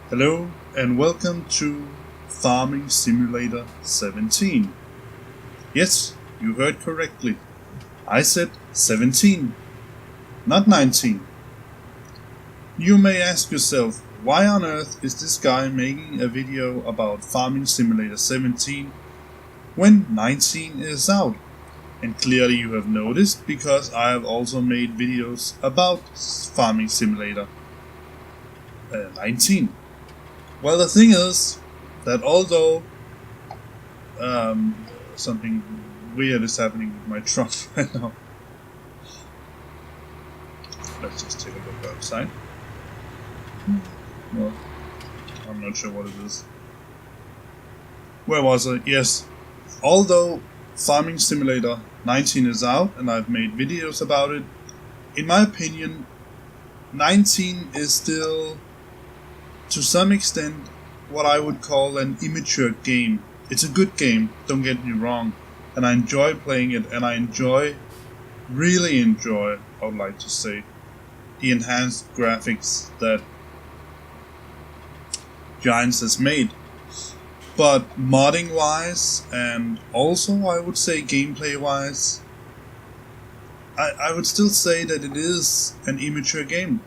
Hello and welcome to Farming Simulator 17. Yes, you heard correctly. I said 17, not 19. You may ask yourself, why on earth is this guy making a video about Farming Simulator 17 when 19 is out? And clearly you have noticed, because I have also made videos about Farming Simulator 19. Well, the thing is that although something weird is happening with my truck right now. Let's just take a look outside. Well, I'm not sure what it is. Where was I? Yes. Although Farming Simulator 19 is out and I've made videos about it, in my opinion, 19 is still, to some extent, what I would call an immature game. It's a good game, don't get me wrong, and I enjoy playing it, and I really enjoy, I would like to say, the enhanced graphics that Giants has made. But modding wise, and also I would say gameplay wise, I would still say that it is an immature game.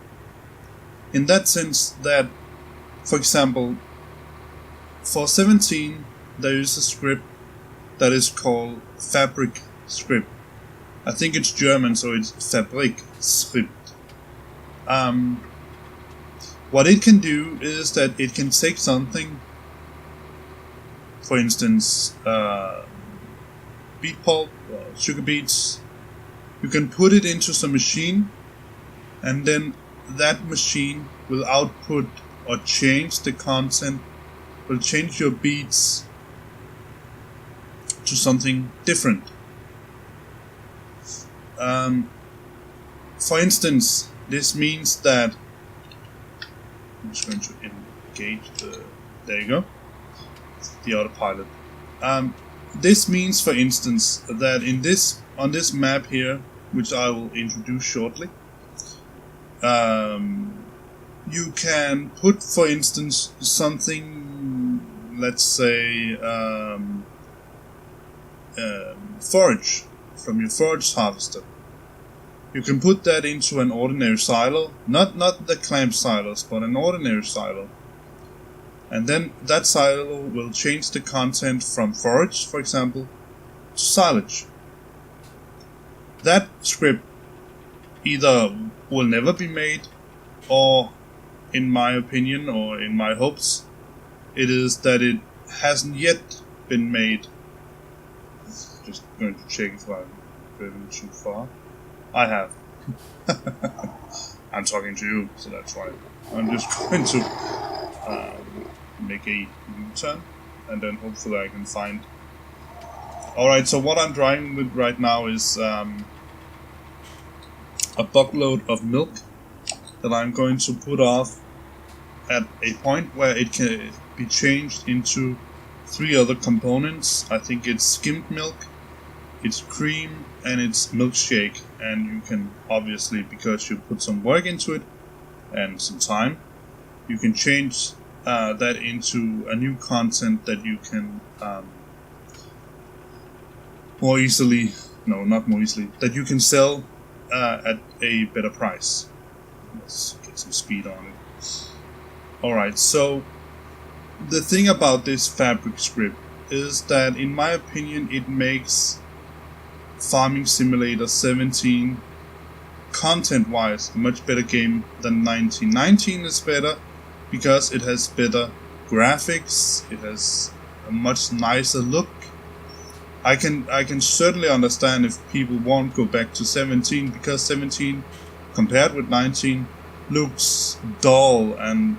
In that sense that, for example, for 17 there is a script that is called Fabric script. I think it's German, so it's Fabrik script. What it can do is that it can take something, for instance, beet pulp or sugar beets. You can put it into some machine, and then that machine will output or change the content, will change your beets to something different. For instance, this means that I'm just going to engage there you go, the autopilot. This means, for instance, that on this map here, which I will introduce shortly, you can put, for instance, something, let's say, forage from your forage harvester. You can put that into an ordinary silo, not the clamp silos, but an ordinary silo. And then that silo will change the content from forage, for example, to silage. That script either will never be made, or, in my opinion, or in my hopes, it is that it hasn't yet been made. Just going to check if I've driven too far. I have. I'm talking to you, so that's why. I'm just going to make a U-turn, and then hopefully I can find... Alright, so what I'm driving with right now is a buckload of milk that I'm going to put off at a point where it can be changed into 3 other components. I think it's skimmed milk, it's cream, and it's milkshake. And you can obviously, because you put some work into it and some time, you can change that into a new content that you can more easily, no, not more easily, that you can sell at a better price. Let's get some speed on it. Alright, so the thing about this Fabric script is that, in my opinion, it makes Farming Simulator 17 content-wise a much better game than 19. 19 is better because it has better graphics, it has a much nicer look. I can certainly understand if people won't go back to 17, because 17 compared with 19 looks dull and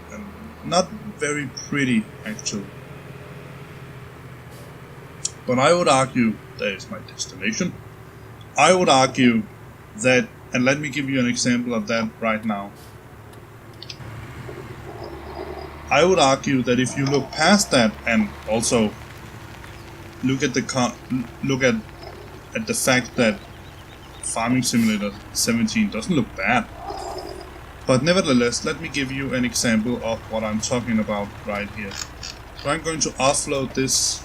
not very pretty, actually. But I would argue, there is my destination, I would argue that, and let me give you an example of that right now. I would argue that if you look past that, and also look at the fact that Farming Simulator 17 doesn't look bad, But nevertheless, let me give you an example of what I'm talking about right here. So I'm going to offload this.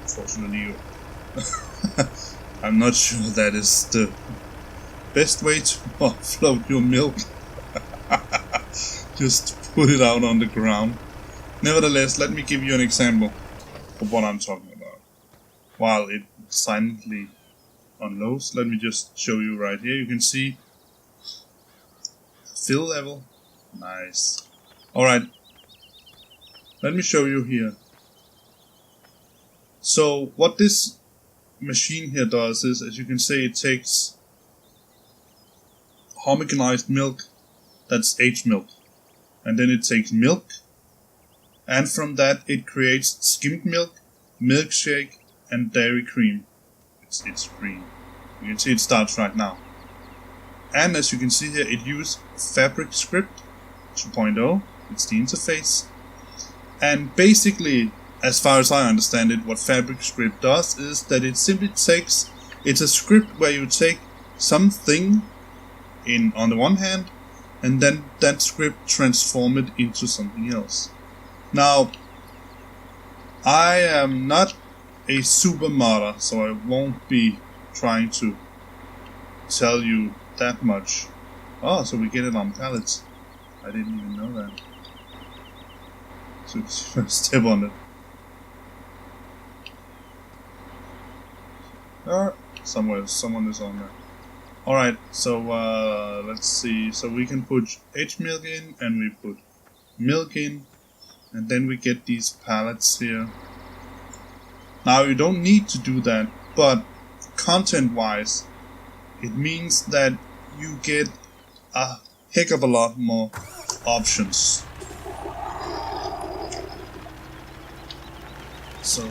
Unfortunately, I'm not sure that is the best way to offload your milk. Just put it out on the ground. Nevertheless, let me give you an example of what I'm talking about. While it silently unloads, let me just show you right here. You can see fill level. Nice. Alright. Let me show you here. So what this machine here does is, as you can see, it takes homogenized milk, that's aged milk, and then it takes milk, and from that it creates skimmed milk, milkshake, and dairy cream. It's green. You can see it starts right now. And as you can see here, it uses Fabric Script 2.0. It's the interface. And basically, as far as I understand it, what Fabric Script does is that it simply takes, it's a script where you take something in on the one hand, and then that script transform it into something else. Now, I am not a super modder, so I won't be trying to tell you that much. Oh, so we get it on pallets. I didn't even know that. So step on it. Someone is on there. Alright, so let's see. So we can put aged milk in, and we put milk in, and then we get these pallets here. Now you don't need to do that, but content wise, it means that you get a heck of a lot more options. So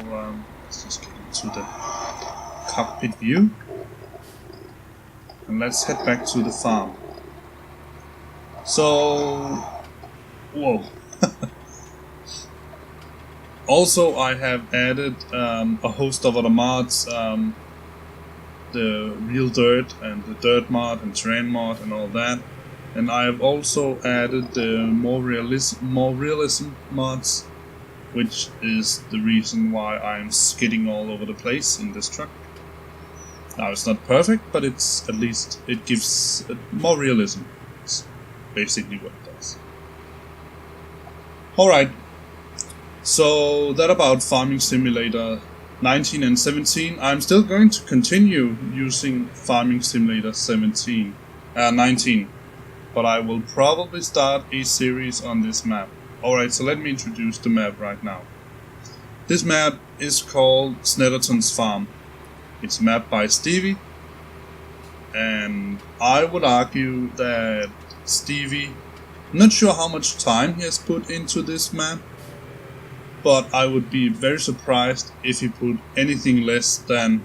let's just get into the cockpit view, and let's head back to the farm. So, whoa. Also, I have added a host of other mods, the real dirt and the dirt mod and terrain mod and all that. And I have also added the more realism mods, which is the reason why I'm skidding all over the place in this truck. Now it's not perfect, but it's at least it gives more realism. It's basically what it does. Alright, so that about Farming Simulator 19 and 17. I'm still going to continue using Farming Simulator 19, but I will probably start a series on this map. Alright, so let me introduce the map right now. This map is called Snettertons Farm. It's mapped by Stevie, and I would argue that Stevie, I'm not sure how much time he has put into this map, but I would be very surprised if he put anything less than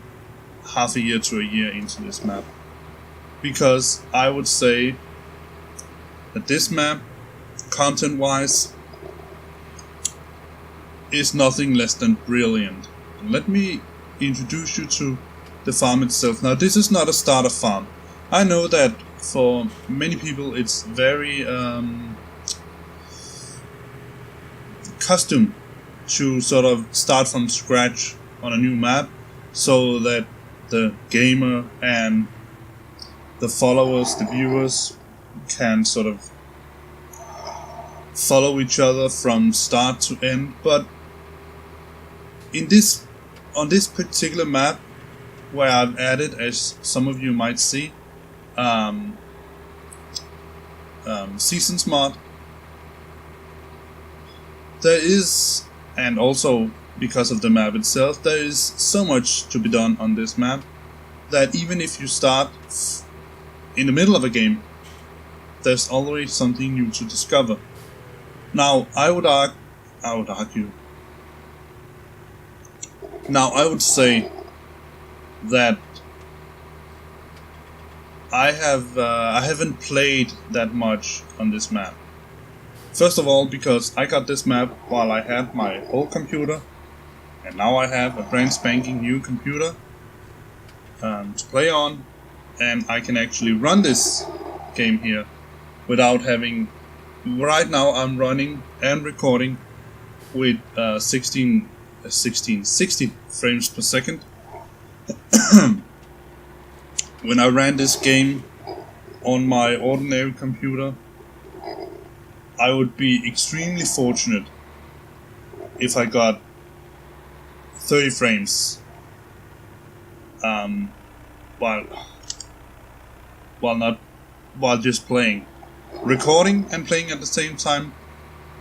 half a year to a year into this map. Because I would say that this map, content-wise, is nothing less than brilliant. Let me introduce you to the farm itself. Now, this is not a starter farm. I know that for many people it's very custom to sort of start from scratch on a new map, so that the gamer and the followers, the viewers, can sort of follow each other from start to end. But on this particular map, where I've added, as some of you might see, Seasons mod, there is, and also because of the map itself, there is so much to be done on this map that even if you start in the middle of a game, there's always something new to discover. Now, I would say that I haven't played that much on this map. First of all, because I got this map while I had my old computer, and now I have a brand spanking new computer to play on, and I can actually run this game here without having. Right now I'm running and recording with 60 frames per second. When I ran this game on my ordinary computer, I would be extremely fortunate if I got 30 frames while just playing. Recording and playing at the same time,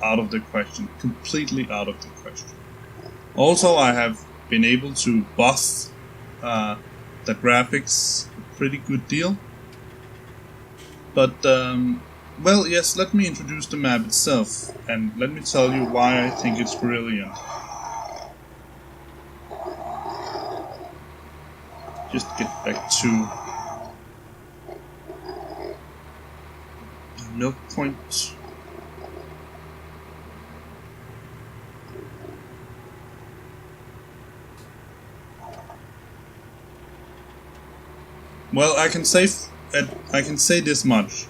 out of the question. Completely out of the question. Also, I have been able to buff the graphics a pretty good deal. But, well, yes, let me introduce the map itself, and let me tell you why I think it's brilliant. Just get back to the milk point. Well, I can say this much.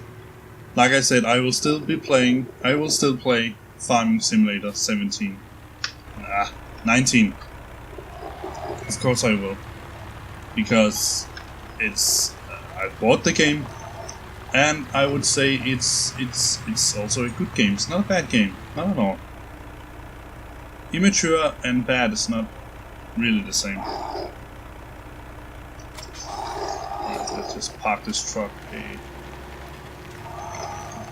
Like I said, I will still play Farming Simulator 17. 19. Of course I will. Because I bought the game, and I would say it's also a good game. It's not a bad game, not at all. Immature and bad is not really the same. Let's just park this truck a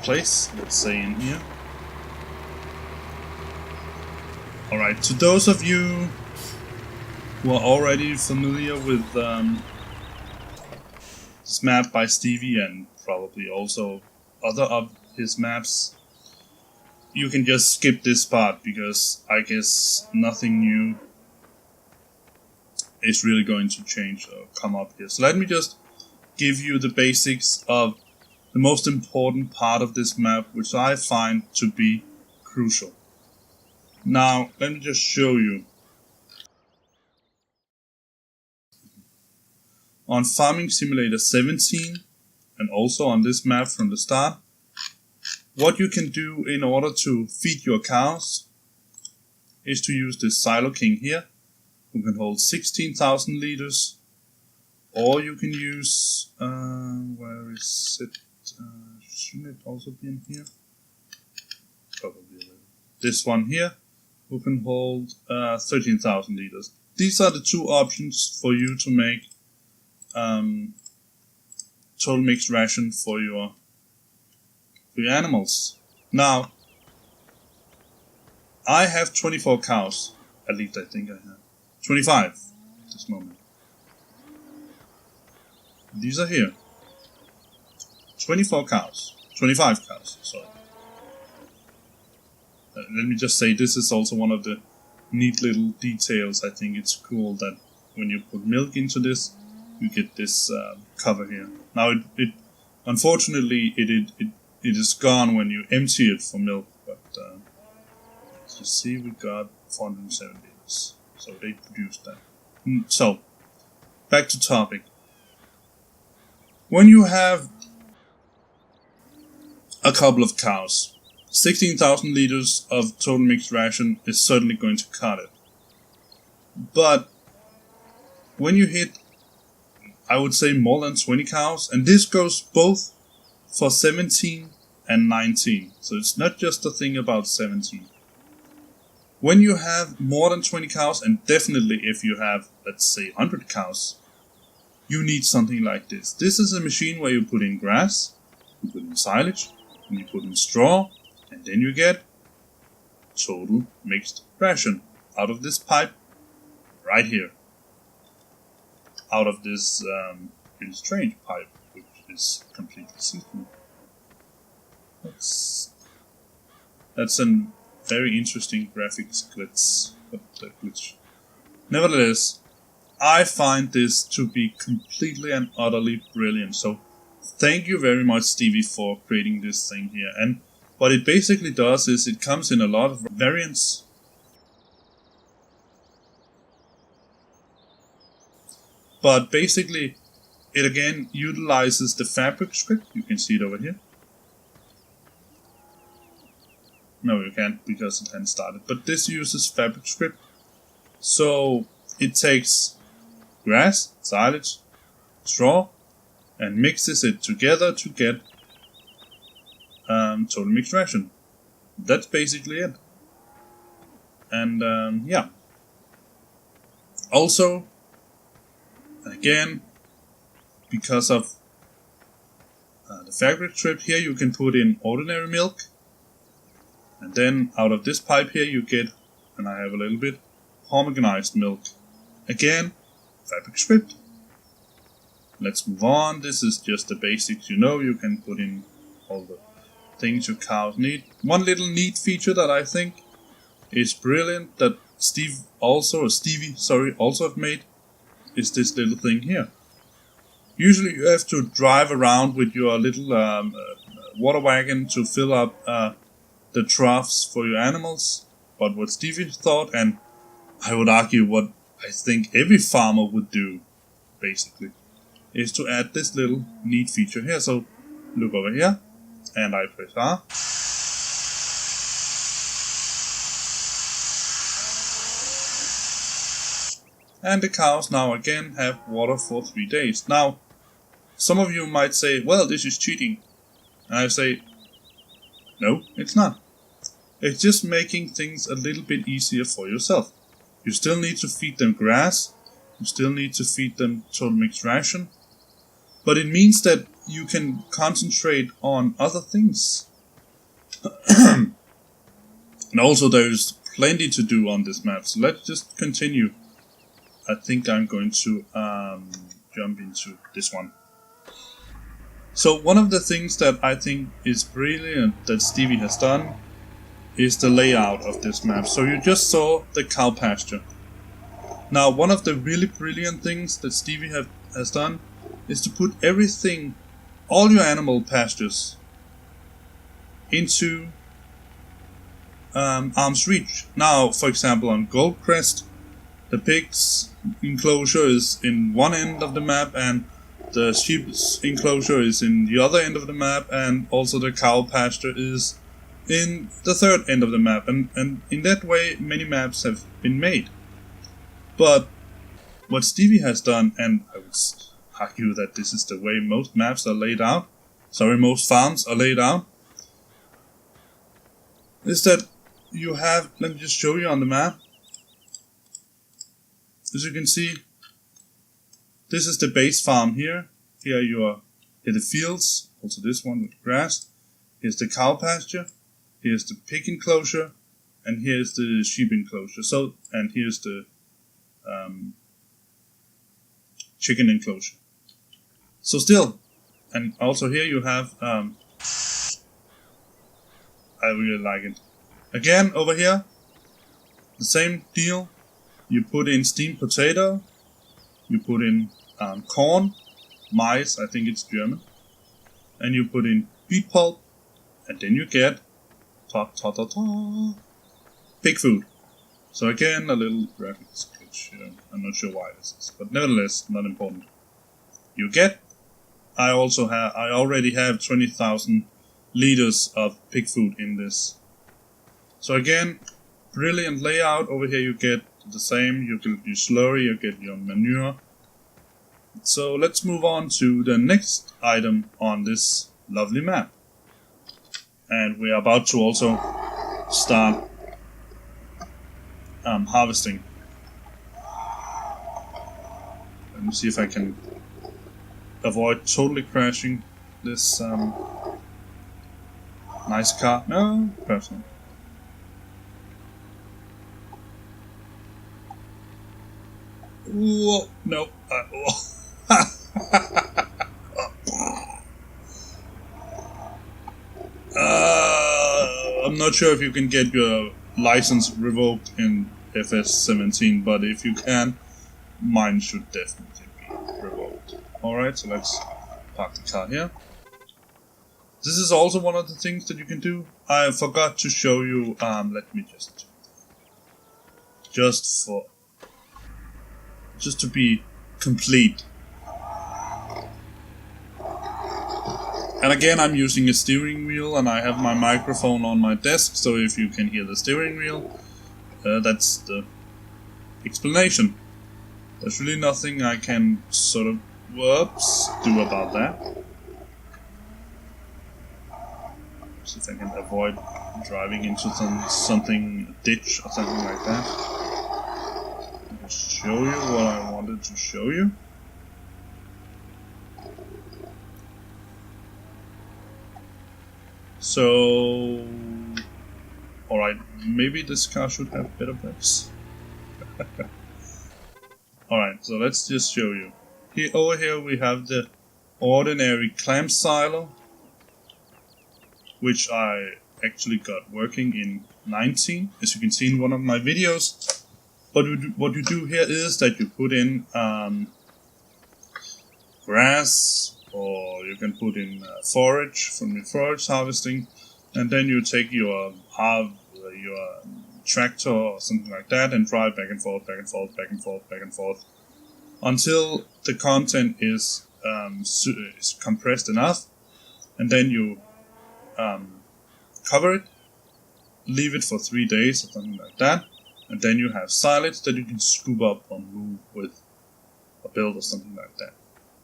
place, let's say in here. Alright, to those of you who are already familiar with this map by Stevie, and probably also other of his maps, you can just skip this part, because I guess nothing new is really going to change or come up here. So let me just give you the basics of the most important part of this map, which I find to be crucial. Now, let me just show you. On Farming Simulator 17, and also on this map from the start, what you can do in order to feed your cows is to use this Silo King here, who can hold 16,000 liters, or you can use, where is it? Shouldn't it also be in here? Probably a little. This one here, who can hold 13,000 liters. These are the two options for you to make total mixed ration for your animals. Now, I have 24 cows. At least I think I have 25 at this moment. These are here. 25 cows, sorry. Let me just say, this is also one of the neat little details. I think it's cool that when you put milk into this, you get this cover here. Now, it unfortunately it is gone when you empty it for milk, but as you see, we got 407 liters, so they produced that. So, back to topic. When you have a couple of cows, 16,000 liters of total mixed ration is certainly going to cut it. But when you hit, I would say, more than 20 cows, and this goes both for 17 and 19, so it's not just a thing about 17. When you have more than 20 cows, and definitely if you have, let's say, 100 cows, you need something like this. This is a machine where you put in grass, you put in silage, and you put in straw, and then you get total mixed ration out of this pipe right here. Out of this really strange pipe, which is completely see-through. That's a very interesting graphics glitch. Nevertheless, I find this to be completely and utterly brilliant. So thank you very much, Stevie, for creating this thing here. And what it basically does is it comes in a lot of variants. But basically, it again utilizes the fabric script. You can see it over here. No, you can't because it hadn't started. But this uses fabric script. So it takes grass, silage, straw, and mixes it together to get total mixed ration. That's basically it. And yeah. Also, again, because of the fabric script here, you can put in ordinary milk. And then out of this pipe here you get, and I have a little bit, homogenized milk. Again, fabric script. Let's move on. This is just the basics, you know. You can put in all the things your cows need. One little neat feature that I think is brilliant that Stevie also have made is this little thing here. Usually you have to drive around with your little water wagon to fill up the troughs for your animals. But what Stevie thought, and I would argue what I think every farmer would do, basically, is to add this little neat feature here. So look over here, and I press R. And the cows now again have water for 3 days. Now, some of you might say, well, this is cheating. And I say, no, it's not. It's just making things a little bit easier for yourself. You still need to feed them grass. You still need to feed them total mixed ration. But it means that you can concentrate on other things. And also there's plenty to do on this map. So let's just continue. I think I'm going to jump into this one. So one of the things that I think is brilliant that Stevie has done is the layout of this map. So you just saw the cow pasture. Now one of the really brilliant things that Stevie has done is to put everything, all your animal pastures, into arm's reach. Now, for example, on Goldcrest, the pigs enclosure is in one end of the map, and the sheep's enclosure is in the other end of the map, and also the cow pasture is in the third end of the map. And in that way, many maps have been made. But what Stevie has done, and I would argue that this is the way most maps are laid out, most farms are laid out, is that you have, let me just show you on the map. As you can see, this is the base farm here. Here are the fields, also this one with grass. Here's the cow pasture. Here's the pig enclosure, and here's the sheep enclosure. So, and here's the chicken enclosure. So still, and also here you have, I really like it. Again, over here, the same deal. You put in steamed potato, you put in corn, maize, I think it's German, and you put in beet pulp, and then you get pig food. So again, a little graphics glitch. I'm not sure why this is, but nevertheless, not important. You get. I already have 20,000 liters of pig food in this. So again, brilliant layout. Over here you get the same. You get your slurry, you get your manure. So let's move on to the next item on this lovely map. And we are about to also start harvesting. Let me see if I can avoid totally crashing this nice car. No, personal. Whoa, no. I'm not sure if you can get your license revoked in FS17, but if you can, mine should definitely be revoked. Alright, so let's park the car here. This is also one of the things that you can do. I forgot to show you, let me just to be complete. And again, I'm using a steering wheel, and I have my microphone on my desk, so if you can hear the steering wheel, that's the explanation. There's really nothing I can sort of, do about that. See if I can avoid driving into something, a ditch or something like that. I'll just show you what I wanted to show you. So, alright, maybe this car should have better brakes. Alright, so let's just show you. Over here we have the ordinary clamp silo, which I actually got working in 19, as you can see in one of my videos. But what you do here is that you put in grass, or you can put in forage from your forage harvesting, and then you take your tractor or something like that and drive back and forth, back and forth, back and forth, back and forth, until the content is compressed enough, and then you cover it, leave it for 3 days or something like that, and then you have silage that you can scoop up or move with a build or something like that.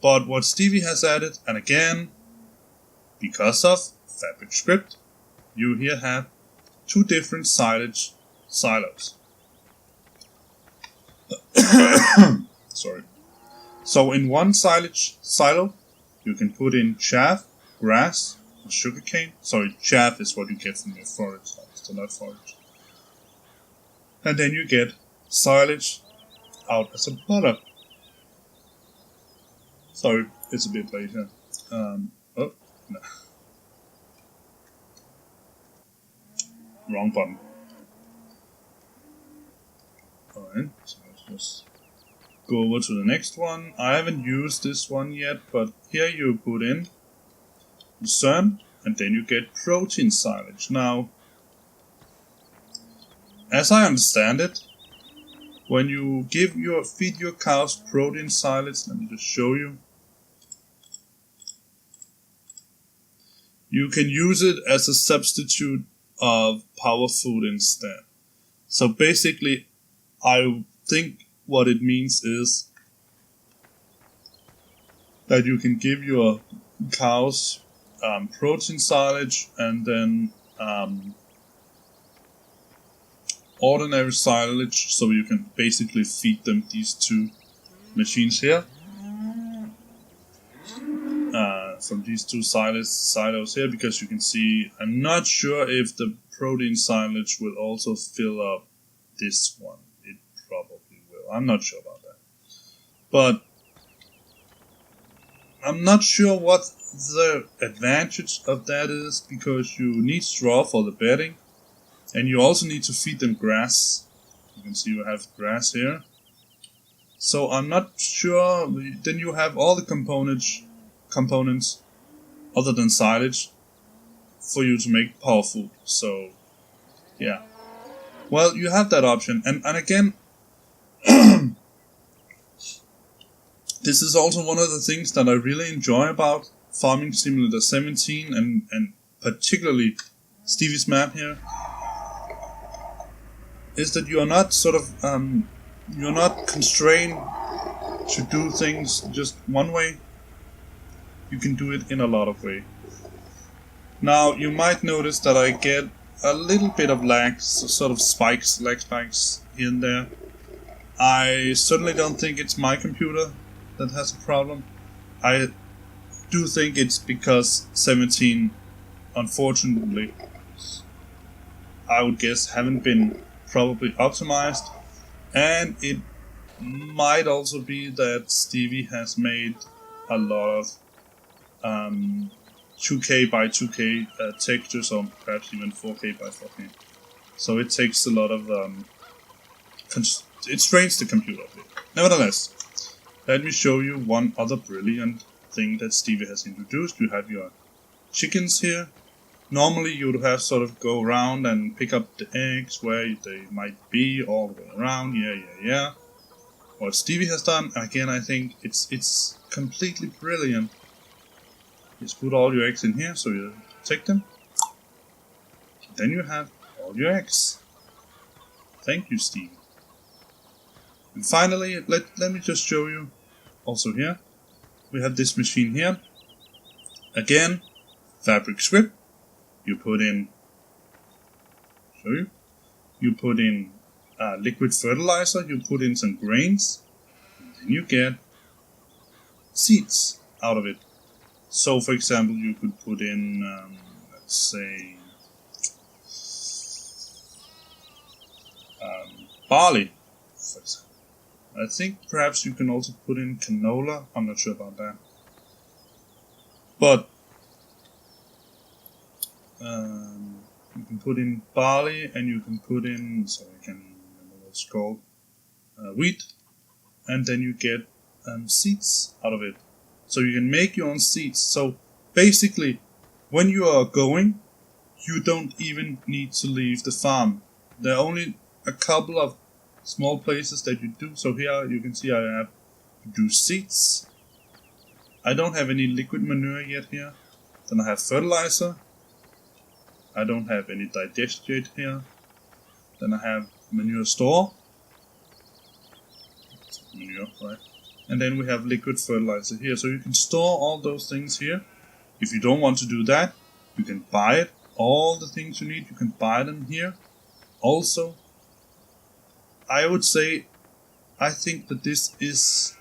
But what Stevie has added, and again, because of Fabric Script, you here have 2 different silage silos. Sorry. So in one silage silo, you can put in chaff, grass, or sugarcane. Sorry, chaff is what you get from your forage harvester, not forage. And then you get silage out as a product. Sorry, it's a bit late here. Oh, no. Wrong button. Alright, so let's just go over to the next one. I haven't used this one yet, but here you put in lucerne, and then you get protein silage. Now, as I understand it, when you feed your cows protein silage, let me just show you. You can use it as a substitute of power food instead. So basically, I think what it means is that you can give your cows protein silage and then ordinary silage, so you can basically feed them these 2 machines here. From these 2 silos here, because you can see, I'm not sure if the protein silage will also fill up this one. It probably will. I'm not sure about that. But I'm not sure what the advantage of that is, because you need straw for the bedding, and you also need to feed them grass. You can see you have grass here. So I'm not sure. Then you have all the components other than silage for you to make power food. So yeah, well, you have that option, and again, this is also one of the things that I really enjoy about Farming Simulator 17, and particularly Stevie's map here, is that you are not sort of you're not constrained to do things just one way. You can do it in a lot of ways. Now, you might notice that I get a little bit of lag, sort of lag spikes here and there. I certainly don't think it's my computer that has a problem. I do think it's because 17, unfortunately, I would guess, haven't been probably optimized, and it might also be that Stevie has made a lot of 2K by 2K textures, or perhaps even 4K by 4K. So it takes a lot of it strains the computer a bit. Nevertheless, let me show you one other brilliant thing that Stevie has introduced. You have your chickens here. Normally you would have sort of go around and pick up the eggs where they might be all the way around. Yeah. What Stevie has done, again, I think it's completely brilliant, Just put all your eggs in here so you take them. Then you have all your eggs. Thank you, Steve. And finally, let me just show you also here. We have this machine here. Again, fabric script. You put in, show you. You put in liquid fertilizer. You put in some grains. And then you get seeds out of it. So, for example, you could put in, let's say, barley, for example. I think perhaps you can also put in canola. I'm not sure about that. But you can put in barley, and you can put in, so I can remember what it's called, wheat, and then you get seeds out of it. So you can make your own seeds. So basically, when you are going, you don't even need to leave the farm. There are only a couple of small places that you do. So here you can see I have to do seeds. I don't have any liquid manure yet here. Then I have fertilizer. I don't have any digest yet here. Then I have manure store. Manure, right? And then we have liquid fertilizer here. So you can store all those things here. If you don't want to do that, you can buy it. All the things you need, you can buy them here. Also, I would say, I think that this is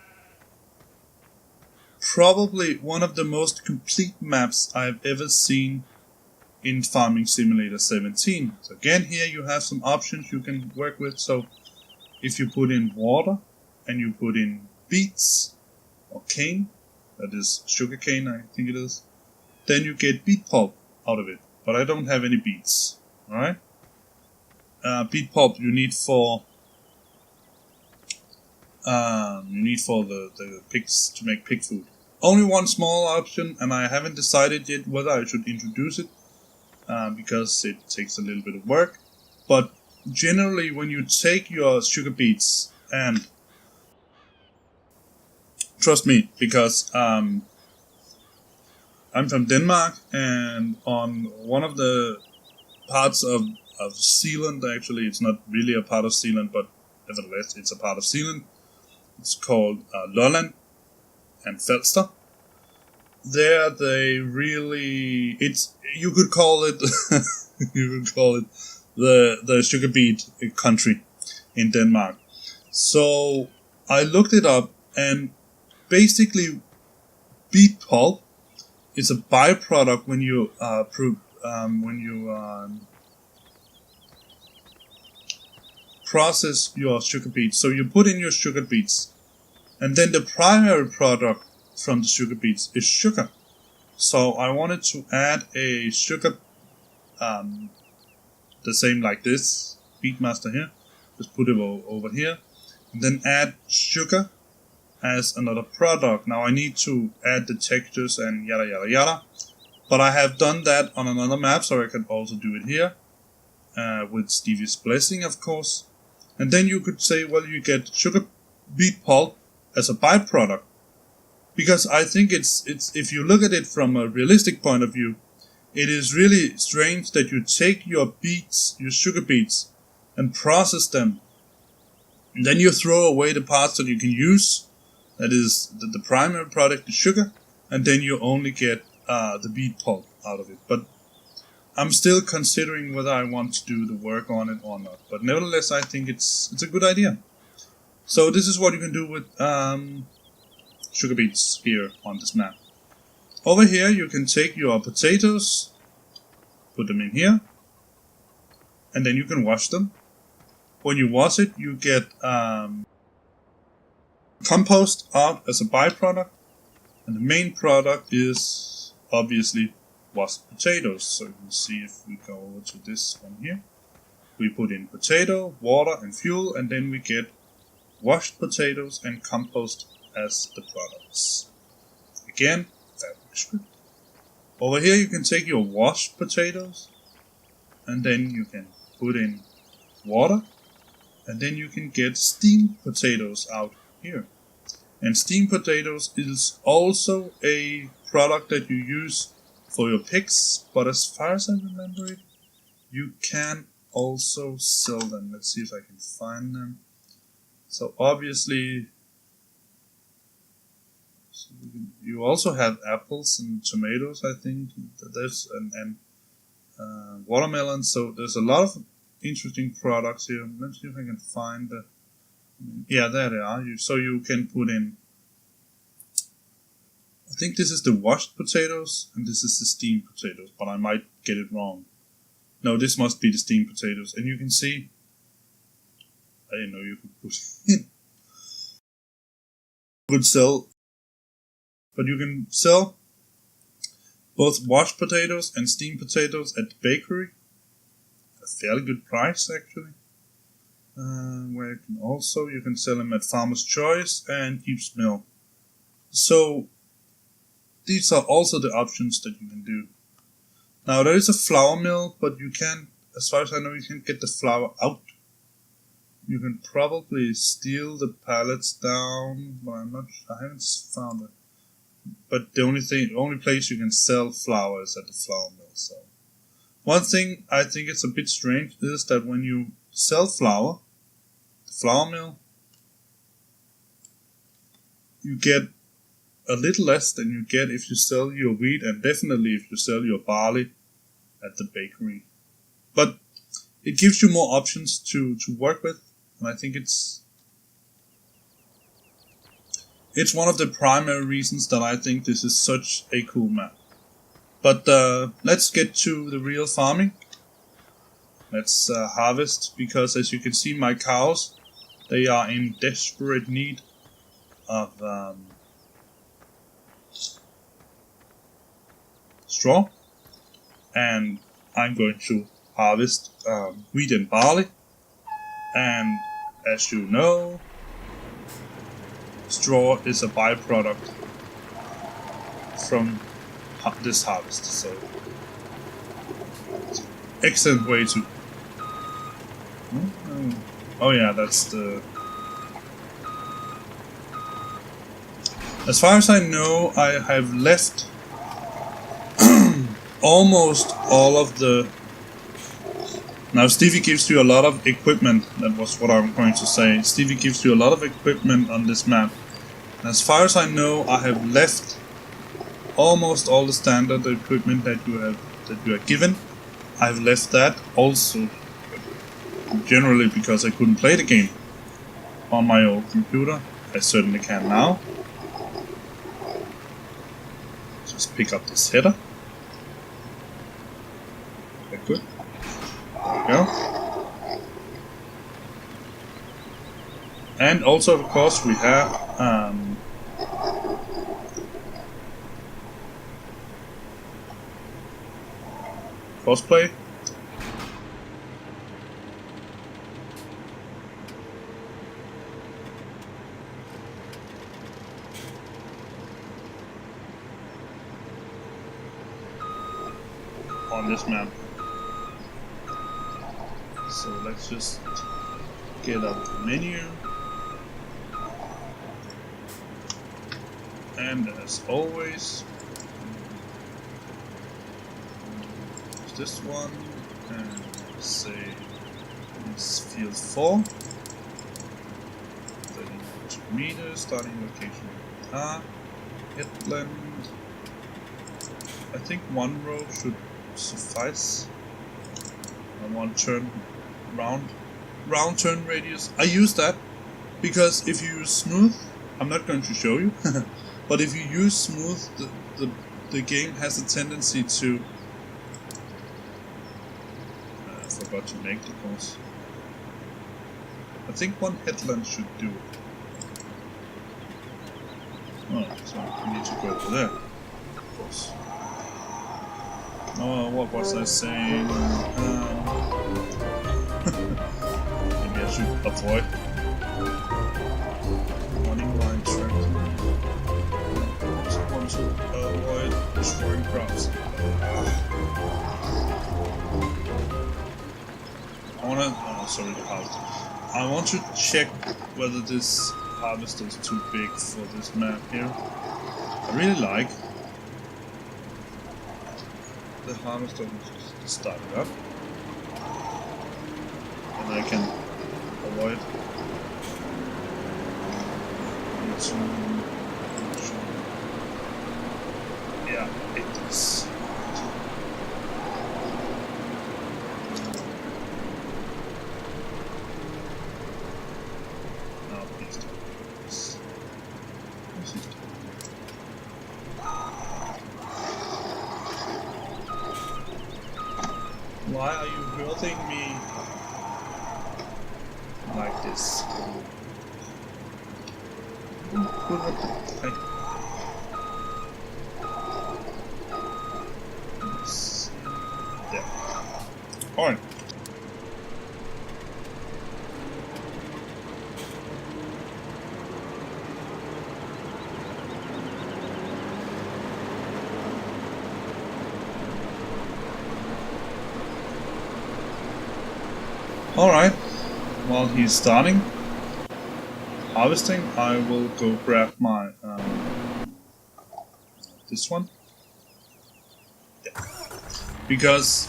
probably one of the most complete maps I've ever seen in Farming Simulator 17. So again, here you have some options you can work with. So if you put in water and you put in beets or cane, that is sugar cane, I think it is, then you get beet pulp out of it. But I don't have any beets. Alright? Beet pulp you need for the pigs to make pig food. Only one small option, and I haven't decided yet whether I should introduce it, because it takes a little bit of work. But generally, when you take your sugar beets, and trust me, because I'm from Denmark, and on one of the parts of Zealand, actually, it's not really a part of Zealand, but nevertheless, it's a part of Zealand. It's called Lolland and Falster. There, they really, you could call it the sugar beet country in Denmark. So I looked it up, and basically, beet pulp is a byproduct when you process your sugar beets. So you put in your sugar beets, and then the primary product from the sugar beets is sugar. So I wanted to add a sugar, the same like this, Beatmaster here. Just put it over here, and then add sugar as another product. Now I need to add the textures and yada yada yada, but I have done that on another map, so I can also do it here with Stevie's blessing, of course. And then you could say, well, you get sugar beet pulp as a byproduct, because I think it's if you look at it from a realistic point of view, it is really strange that you take your beets, your sugar beets, and process them, and then you throw away the parts that you can use. That is the primary product is sugar, and then you only get the beet pulp out of it. But I'm still considering whether I want to do the work on it or not. But nevertheless, I think it's a good idea. So this is what you can do with sugar beets here on this map. Over here, you can take your potatoes, put them in here, and then you can wash them. When you wash it, you get compost out as a byproduct, and the main product is obviously washed potatoes. So you can see if we go over to this one here, we put in potato, water and fuel, and then we get washed potatoes and compost as the products. Again, fabric script. Over here you can take your washed potatoes, and then you can put in water, and then you can get steamed potatoes out here. And steamed potatoes is also a product that you use for your picks, but as far as I remember it, you can also sell them. Let's see if I can find them. So obviously, you also have apples and tomatoes, I think. There's and watermelon. So there's a lot of interesting products here. Let's see if I can find the. Yeah, there they are. So you can put in. I think this is the washed potatoes and this is the steamed potatoes, but I might get it wrong. No, this must be the steamed potatoes, and you can see. I didn't know you could put in. Could sell, but you can sell both washed potatoes and steamed potatoes at the bakery. A fairly good price, actually. Where you can sell them at Farmer's Choice and Heaps Mill. So these are also the options that you can do. Now there is a flour mill, but you can't, as far as I know, you can't get the flour out. You can probably steal the pallets down, but I haven't found it. But the only place you can sell flour is at the flour mill. So one thing I think it's a bit strange is that when you sell flour, the flour mill, you get a little less than you get if you sell your wheat, and definitely if you sell your barley at the bakery. But it gives you more options to work with, and I think it's one of the primary reasons that I think this is such a cool map. But let's get to the real farming. Let's harvest, because as you can see, my cows, they are in desperate need of straw, and I'm going to harvest wheat and barley. And as you know, straw is a byproduct from this harvest, so it's an excellent way to. Oh yeah, that's the. As far as I know, I have left almost all of the. Now Stevie gives you a lot of equipment. That was what I'm going to say. Stevie gives you a lot of equipment on this map. As far as I know, I have left almost all the standard equipment that you are given. I've left that also, generally because I couldn't play the game on my old computer. I certainly can now. Just pick up this header. Okay, good. There we go. And also, of course, we have cosplay. On this map. So let's just get up the menu. And as always, use this one and say it's field 4. 32 meters, starting location headland. I think one row should suffice. And one turn round turn radius. I use that because if you use smooth, I'm not going to show you, but if you use smooth, the game has a tendency to. I forgot to make the course. I think one headland should do it. Oh, so we need to go over there, of course. Oh, what was I saying? Maybe I should avoid running line track. I just want to avoid destroying crops. Sorry, the harvester. I want to check whether this harvester is too big for this map here. I really like the harvester will just start it up. And I can avoid yeah, it is. Now please don't do this. Why are you hurting me like this? There. Alright. Alright. While he's starting harvesting, I will go grab my this one. Yeah. Because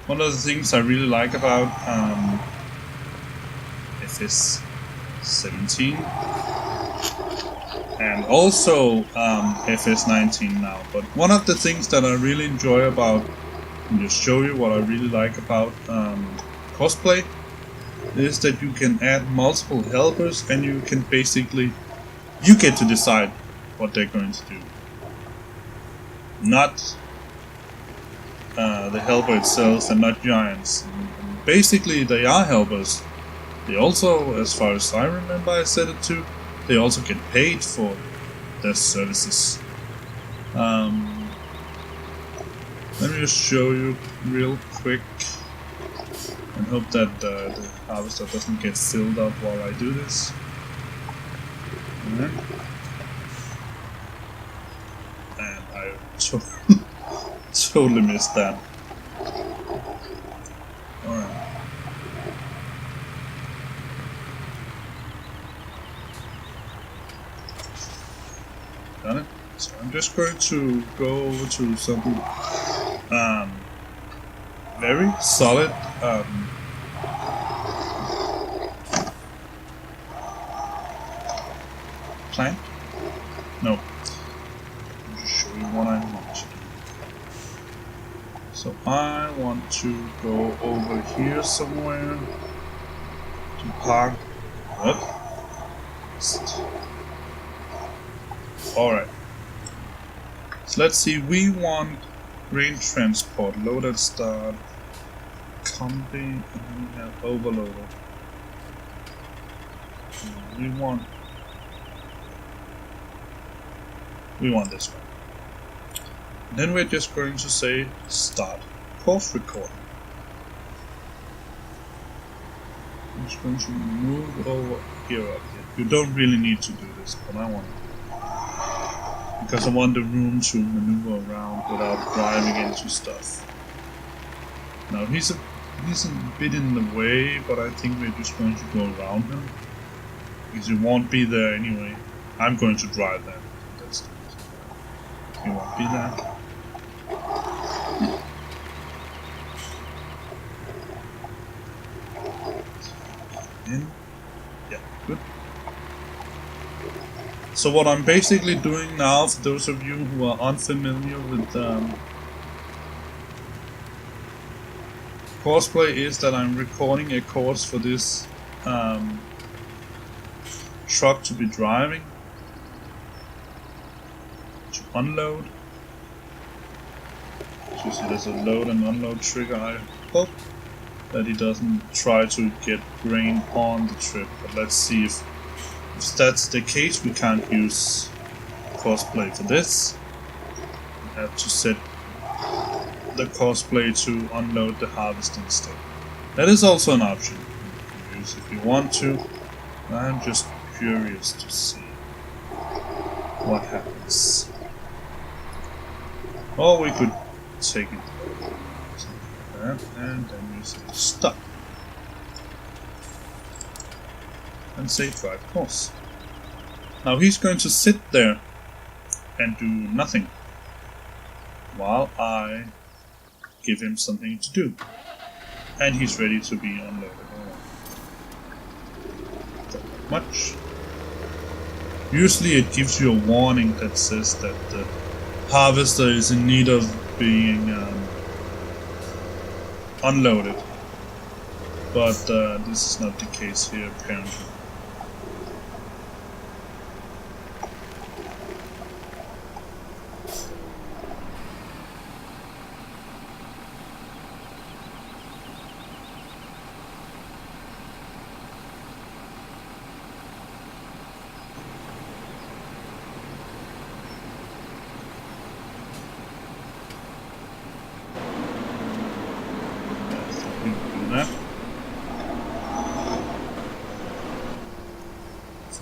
one of the things I really like about FS 17 and also FS 19 now, but one of the things that I really enjoy about, and just show you what I really like about cosplay, is that you can add multiple helpers and you can basically, you get to decide what they're going to do. Not the helper itself and not giants. And basically they are helpers. They also, as far as I remember I said it too, they also get paid for their services. Let me just show you real quick and hope that the harvester doesn't get filled up while I do this. And I totally missed that. Alright. Done it. So I'm just going to go over to something very solid plank? No. I'll just show you what I want to do. So I want to go over here somewhere to park. What? Alright. So let's see, we want grain transport, load and start, combi, and then we have overloader. We want this one. And then we're just going to say start course recording. I'm just going to move over here up here. You don't really need to do this, but I want it. Because I want the room to maneuver around without driving into stuff. Now he's a bit in the way, but I think we're just going to go around him. Because he won't be there anyway. I'm going to drive that. He won't be there. In. Yeah, good. So what I'm basically doing now, for those of you who are unfamiliar with cosplay, is that I'm recording a course for this truck to be driving, to unload. So you see there's a load and unload trigger. I hope that he doesn't try to get grain on the trip, but let's see if that's the case. We can't use cosplay for this. We have to set the cosplay to unload the harvest instead. That is also an option you can use if you want to. I'm just curious to see what happens. Or we could take it like that, and then you say stop. And say drive course. Now he's going to sit there and do nothing. while I give him something to do. And he's ready to be unloaded. Not much. Usually it gives you a warning that says that the harvester is in need of being unloaded. But this is not the case here, apparently.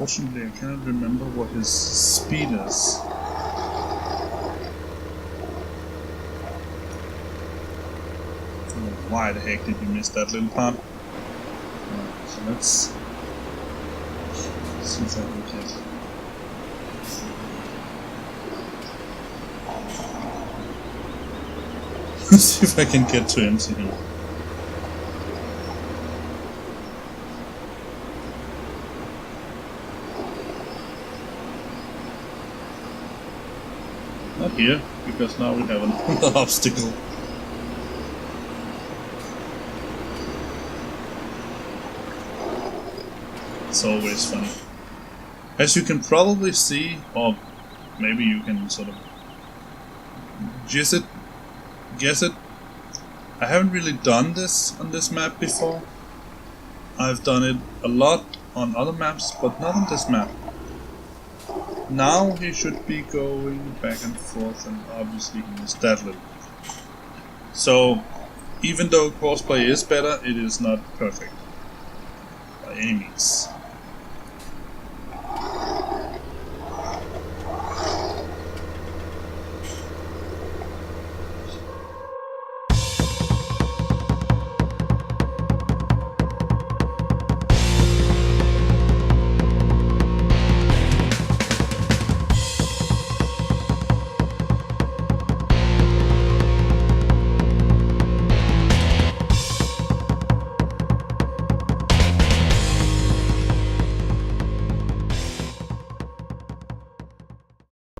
Unfortunately, I cannot remember what his speed is. Why the heck did you miss that little part? So let's see if I can get. See if I can get to empty him. Not here, because now we have another obstacle. It's always funny. As you can probably see, or maybe you can sort of guess it. I haven't really done this on this map before. I've done it a lot on other maps, but not on this map. Now he should be going back and forth, and obviously he missed that little. So, even though crossplay is better, it is not perfect by any means.